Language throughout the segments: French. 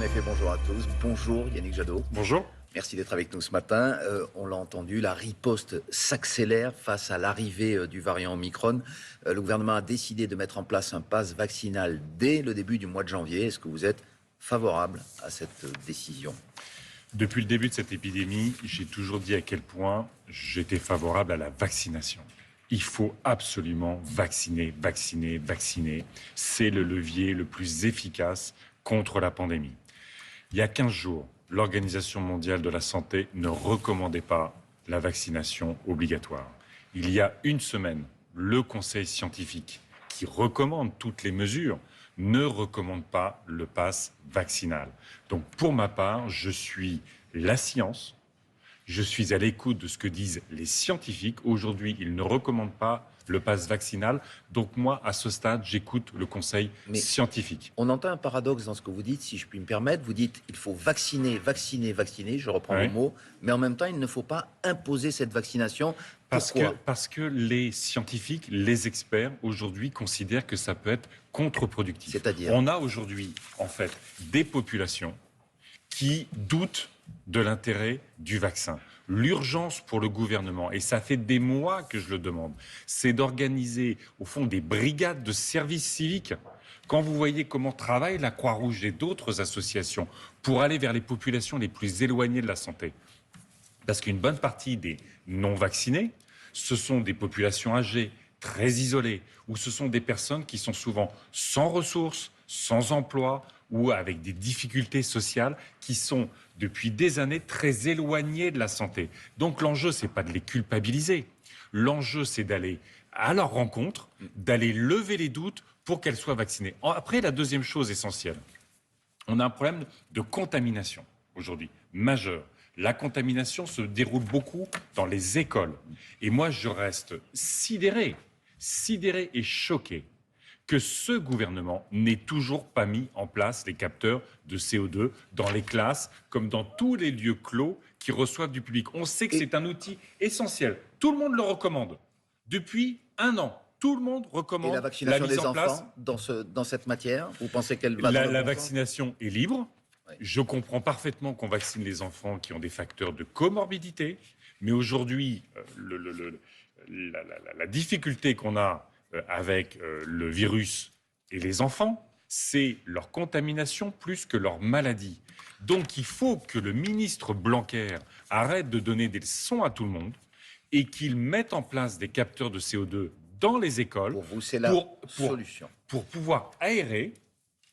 effet, bonjour à tous. Bonjour Yannick Jadot. Bonjour. Merci d'être avec nous ce matin. On l'a entendu, la riposte s'accélère face à l'arrivée du variant Omicron. Le gouvernement a décidé de mettre en place un pass vaccinal dès le début du mois de janvier. Est-ce que vous êtes favorable à cette décision ? Depuis le début de cette épidémie, j'ai toujours dit à quel point j'étais favorable à la vaccination. Il faut absolument vacciner. C'est le levier le plus efficace contre la pandémie. Il y a 15 jours, l'Organisation mondiale de la santé ne recommandait pas la vaccination obligatoire. Il y a une semaine, le Conseil scientifique, qui recommande toutes les mesures, ne recommande pas le pass vaccinal. Donc pour ma part, je suis la science, je suis à l'écoute de ce que disent les scientifiques. Aujourd'hui, ils ne recommandent pas le pass vaccinal. Donc moi, à ce stade, j'écoute le conseil scientifique. On entend un paradoxe dans ce que vous dites, si je puis me permettre. Vous dites il faut vacciner, je reprends vos mots, mais en même temps, il ne faut pas imposer cette vaccination. Pourquoi ? Parce que les scientifiques, les experts, aujourd'hui, considèrent que ça peut être contre-productif. C'est-à-dire ? On a aujourd'hui, en fait, des populations qui doutent de l'intérêt du vaccin. L'urgence pour le gouvernement, et ça fait des mois que je le demande, c'est d'organiser, au fond, des brigades de service civique. Quand vous voyez comment travaille la Croix-Rouge et d'autres associations pour aller vers les populations les plus éloignées de la santé. Parce qu'une bonne partie des non-vaccinés, ce sont des populations âgées, très isolées, ou ce sont des personnes qui sont souvent sans ressources, sans emploi, ou avec des difficultés sociales qui sont depuis des années très éloignées de la santé. Donc l'enjeu, c'est pas de les culpabiliser. L'enjeu, c'est d'aller à leur rencontre, d'aller lever les doutes pour qu'elles soient vaccinées. Après, la deuxième chose essentielle, on a un problème de contamination aujourd'hui, majeur. La contamination se déroule beaucoup dans les écoles. Et moi, je reste sidéré et choqué que ce gouvernement n'ait toujours pas mis en place les capteurs de CO2 dans les classes, comme dans tous les lieux clos qui reçoivent du public. On sait que c'est un outil essentiel. Tout le monde le recommande. Depuis 1 an, tout le monde recommande la vaccination mise des en place. enfants dans cette matière, vous pensez qu'elle va dans le bon La sens ? vaccination est libre. Oui. Je comprends parfaitement qu'on vaccine les enfants qui ont des facteurs de comorbidité. Mais aujourd'hui, la difficulté qu'on a avec le virus et les enfants, c'est leur contamination plus que leur maladie. Donc il faut que le ministre Blanquer arrête de donner des leçons à tout le monde et qu'il mette en place des capteurs de CO2 dans les écoles. Pour vous, c'est la solution. Pour pouvoir aérer.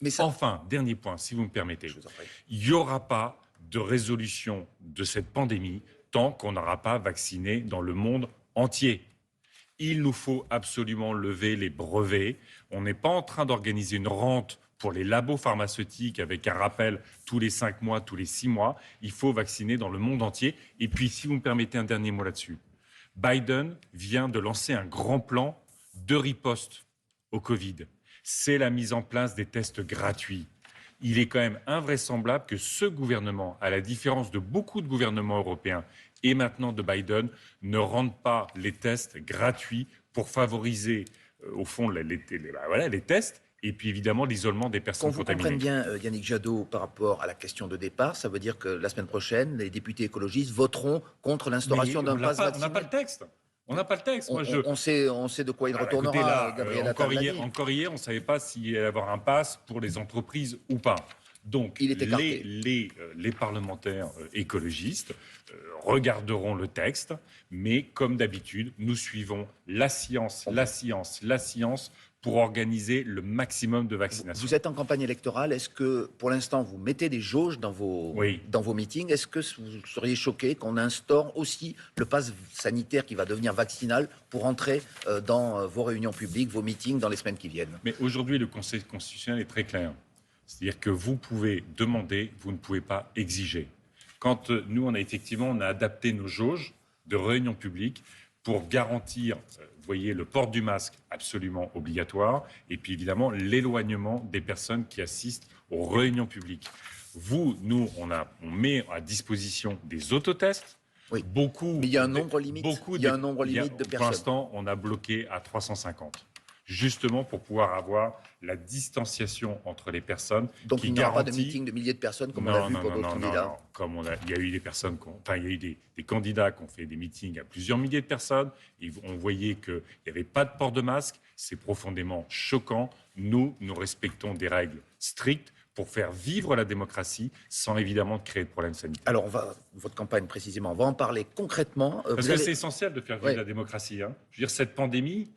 Mais ça... Enfin, dernier point, si vous me permettez, Je vous en prie. il n'y aura pas de résolution de cette pandémie tant qu'on n'aura pas vacciné dans le monde entier. Il nous faut absolument lever les brevets. On n'est pas en train d'organiser une rente pour les labos pharmaceutiques avec un rappel tous les 5 mois, tous les 6 mois. Il faut vacciner dans le monde entier. Et puis, si vous me permettez un dernier mot là-dessus, Biden vient de lancer un grand plan de riposte au Covid. C'est la mise en place des tests gratuits. Il est quand même invraisemblable que ce gouvernement, à la différence de beaucoup de gouvernements européens et maintenant de Biden, ne rende pas les tests gratuits pour favoriser, au fond, les tests et puis évidemment l'isolement des personnes contaminées. Qu'on vous comprenne bien, Yannick Jadot, par rapport à la question de départ, ça veut dire que la semaine prochaine, les députés écologistes voteront contre l'instauration d'un pass vaccinal. On n'a pas le texte. On n'a pas le texte. On sait de quoi il retournera, écoutez, là, Gabriel Attal l'a dit. Encore hier, on ne savait pas s'il allait y avoir un pass pour les entreprises ou pas. Donc, les parlementaires écologistes regarderont le texte, mais comme d'habitude, nous suivons la science pour organiser le maximum de vaccination. Vous êtes en campagne électorale. Est-ce que, pour l'instant, vous mettez des jauges dans vos meetings ? Est-ce que vous seriez choqué qu'on instaure aussi le pass sanitaire qui va devenir vaccinal pour entrer dans vos réunions publiques, vos meetings dans les semaines qui viennent ? Mais aujourd'hui, le Conseil constitutionnel est très clair. C'est-à-dire que vous pouvez demander, vous ne pouvez pas exiger. Quand nous, on a adapté nos jauges de réunions publiques pour garantir, vous voyez, le port du masque absolument obligatoire et puis évidemment l'éloignement des personnes qui assistent aux réunions publiques. Nous, on met à disposition des autotests. Oui. Beaucoup. Mais il y a un nombre limite. Il y a un nombre limite de personnes. Pour l'instant, on a bloqué à 350. justement pour pouvoir avoir la distanciation entre les personnes. Donc qui il n'y aura pas de garantit... meeting de milliers de personnes comme on l'a vu pour d'autres candidats. Non. Comme il y a eu des personnes, il y a eu des candidats qui ont fait des meetings à plusieurs milliers de personnes. Et on voyait qu'il n'y avait pas de port de masque. C'est profondément choquant. Nous respectons des règles strictes pour faire vivre la démocratie sans évidemment créer de problèmes sanitaires. Alors, votre campagne précisément, on va en parler concrètement. Parce que c'est essentiel de faire vivre la démocratie. Hein. Je veux dire, cette pandémie,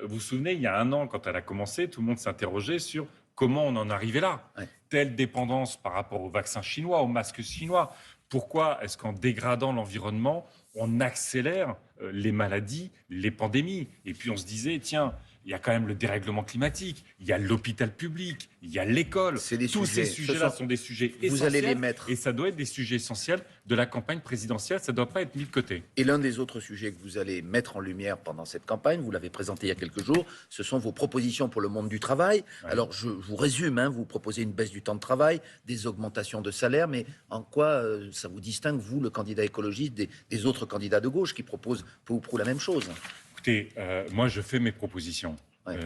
vous vous souvenez, il y a un an, quand elle a commencé, tout le monde s'interrogeait sur comment on en arrivait là. Ouais. Telle dépendance par rapport au vaccin chinois, au masque chinois. Pourquoi est-ce qu'en dégradant l'environnement, on accélère les maladies, les pandémies? Et puis on se disait, tiens, il y a quand même le dérèglement climatique, il y a l'hôpital public, il y a l'école. Tous ces sujets-là sont des sujets essentiels. Vous allez les mettre. Et ça doit être des sujets essentiels de la campagne présidentielle. Ça ne doit pas être mis de côté. Et l'un des autres sujets que vous allez mettre en lumière pendant cette campagne, vous l'avez présenté il y a quelques jours, ce sont vos propositions pour le monde du travail. Ouais. Alors, je vous résume, vous proposez une baisse du temps de travail, des augmentations de salaire, mais en quoi ça vous distingue, vous, le candidat écologiste, des autres candidats de gauche qui proposent peu ou prou la même chose? Écoutez, moi, je fais mes propositions. Ouais.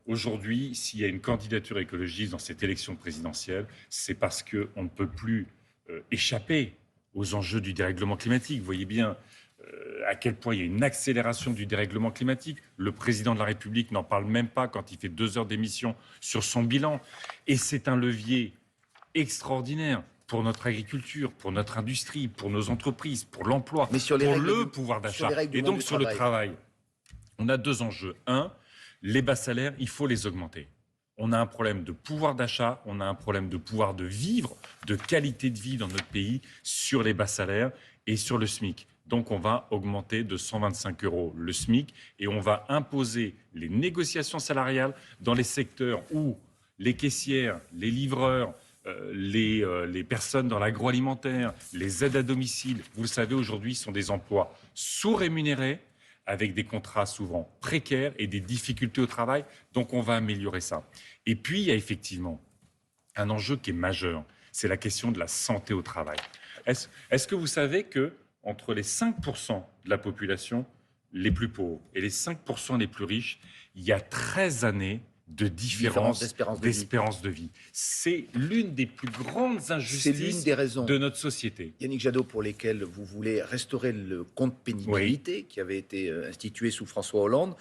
Aujourd'hui, s'il y a une candidature écologiste dans cette élection présidentielle, c'est parce qu'on ne peut plus échapper aux enjeux du dérèglement climatique. Vous voyez bien à quel point il y a une accélération du dérèglement climatique. Le président de la République n'en parle même pas quand il fait 2 heures d'émission sur son bilan. Et c'est un levier extraordinaire pour notre agriculture, pour notre industrie, pour nos entreprises, pour l'emploi, pour le pouvoir d'achat. Et donc sur le travail, on a 2 enjeux. Un, les bas salaires, il faut les augmenter. On a un problème de pouvoir d'achat, on a un problème de pouvoir de vivre, de qualité de vie dans notre pays sur les bas salaires et sur le SMIC. Donc on va augmenter de 125 € le SMIC et on va imposer les négociations salariales dans les secteurs où les caissières, les livreurs, les personnes dans l'agroalimentaire, les aides à domicile, vous le savez aujourd'hui, sont des emplois sous-rémunérés, avec des contrats souvent précaires et des difficultés au travail. Donc, on va améliorer ça. Et puis, il y a effectivement un enjeu qui est majeur. C'est la question de la santé au travail. Est-ce que vous savez qu'entre les 5% de la population les plus pauvres et les 5% les plus riches, il y a 13 années de différence d'espérance de vie. C'est l'une des plus grandes injustices de notre société. Yannick Jadot, pour lesquelles vous voulez restaurer le compte pénibilité qui avait été institué sous François Hollande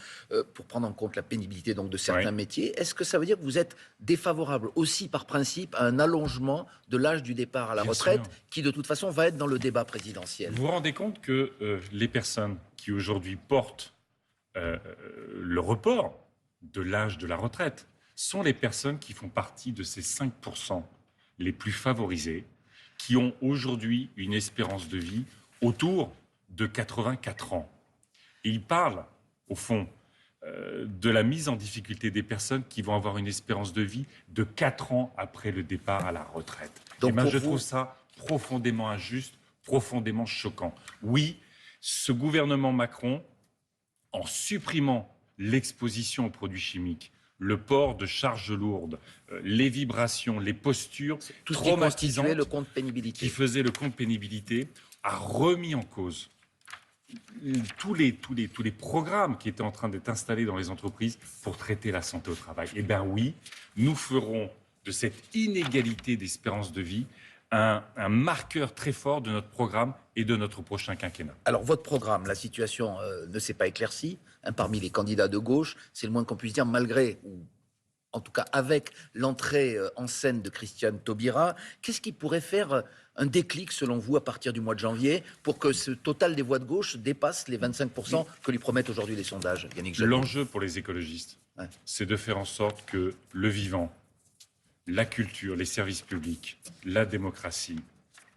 pour prendre en compte la pénibilité donc, de certains métiers. Est-ce que ça veut dire que vous êtes défavorable aussi par principe à un allongement de l'âge du départ à la retraite qui de toute façon va être dans le débat présidentiel? Vous vous rendez compte que les personnes qui aujourd'hui portent le report de l'âge de la retraite sont les personnes qui font partie de ces 5% les plus favorisés, qui ont aujourd'hui une espérance de vie autour de 84 ans. Et ils parlent, au fond, de la mise en difficulté des personnes qui vont avoir une espérance de vie de 4 ans après le départ à la retraite. Donc je trouve ça profondément injuste, profondément choquant. Oui, ce gouvernement Macron, en supprimant l'exposition aux produits chimiques, le port de charges lourdes, les vibrations, les postures traumatisantes qui faisaient le compte pénibilité, a remis en cause tous les programmes qui étaient en train d'être installés dans les entreprises pour traiter la santé au travail. Eh bien oui, nous ferons de cette inégalité d'espérance de vie un marqueur très fort de notre programme et de notre prochain quinquennat. Alors, votre programme, la situation ne s'est pas éclaircie. Parmi les candidats de gauche, c'est le moins qu'on puisse dire, malgré, ou en tout cas avec l'entrée en scène de Christiane Taubira. Qu'est-ce qui pourrait faire un déclic, selon vous, à partir du mois de janvier, pour que ce total des voix de gauche dépasse les 25% que lui promettent aujourd'hui les sondages, Yannick Jadot? L'enjeu pour les écologistes, c'est de faire en sorte que le vivant, la culture, les services publics, la démocratie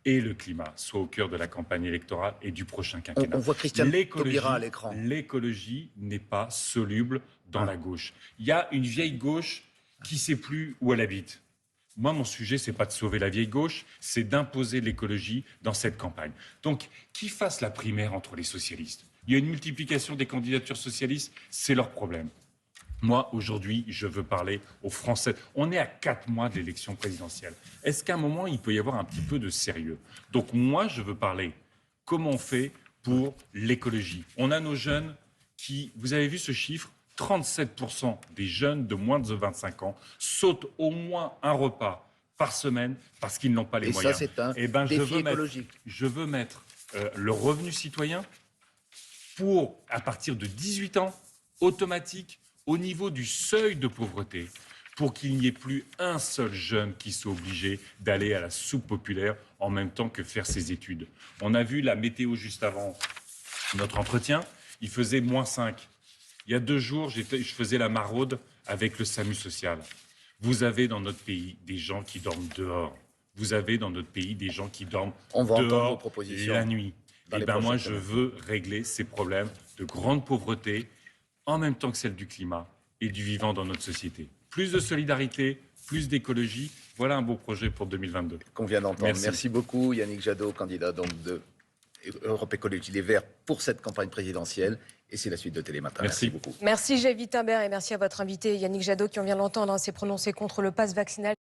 et le climat soient au cœur de la campagne électorale et du prochain quinquennat. On voit Christiane Taubira à l'écran. L'écologie n'est pas soluble dans la gauche. Il y a une vieille gauche qui ne sait plus où elle habite. Moi, mon sujet, ce n'est pas de sauver la vieille gauche, c'est d'imposer l'écologie dans cette campagne. Donc, qui fasse la primaire entre les socialistes? Il y a une multiplication des candidatures socialistes, c'est leur problème. Moi, aujourd'hui, je veux parler aux Français. On est à 4 mois de l'élection présidentielle. Est-ce qu'à un moment, il peut y avoir un petit peu de sérieux? Donc moi, je veux parler comment on fait pour l'écologie. On a nos jeunes qui, vous avez vu ce chiffre, 37% des jeunes de moins de 25 ans sautent au moins un repas par semaine parce qu'ils n'ont pas les Et moyens. ça, c'est un Eh ben, défi écologique. je veux mettre le revenu citoyen pour, à partir de 18 ans, automatique, au niveau du seuil de pauvreté, pour qu'il n'y ait plus un seul jeune qui soit obligé d'aller à la soupe populaire en même temps que faire ses études. On a vu la météo juste avant notre entretien, il faisait -5. Il y a 2 jours, je faisais la maraude avec le SAMU social. Vous avez dans notre pays des gens qui dorment dehors. Vous avez dans notre pays des gens qui dorment On va entendre vos dehors propositions la nuit. dans Et les ben moi, prochaines je semaines. veux régler ces problèmes de grande pauvreté en même temps que celle du climat et du vivant dans notre société. Plus de solidarité, plus d'écologie. Voilà un beau projet pour 2022. Qu'on vient d'entendre. Merci. Merci beaucoup Yannick Jadot, candidat donc de Europe Écologie Les Verts pour cette campagne présidentielle. Et c'est la suite de Télématin. Merci. Merci beaucoup. Merci Gévy Timbert et merci à votre invité Yannick Jadot qui, on vient de l'entendre, s'est prononcé contre le pass vaccinal.